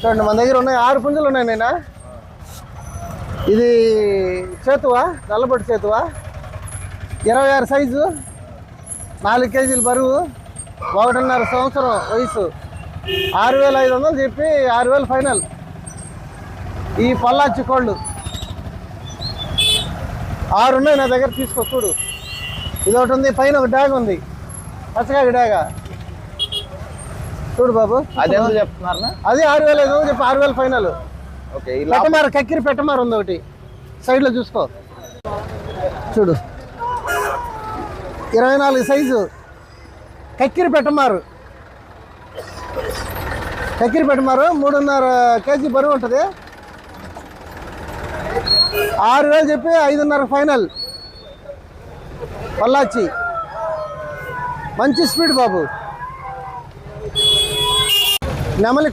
చూడండి మన దగ్గర ఉన్నాయి 6 పుంజులు ఉన్నాయి నేనా. ఇది చేతువా, నల్లబొట్టు చేతువా, 26 సైజు, 4 కేజీలు బరువు, 1.5 సంవత్సరం వయసు, 6,500 చెప్పి 6,000 ఫైనల్. ఈ పొల్లాచి కోళ్ళు 6 ఉన్నాయి నా దగ్గర, తీసుకో చూడు. ఇది ఒకటి ఉంది, పైన ఒక డాగ్ ఉంది, పచ్చకాయ డాగా చూడు బాబు. అదే చెప్తున్నారు, అది 6,500 చెప్పి 6,000 ఫైనల్. పెట్టమారు, కక్కిరి పెట్టమారు ఉంది ఒకటి సైడ్లో, చూసుకో చూడు. 24 సైజు కక్కిరి పెట్టమారు, 3.5 కేజీ బరువు ఉంటుంది. 6,000 చెప్పి 5.5 ఫైనల్. పొల్లాచి మంచి స్పీడ్ బాబు. నెమలి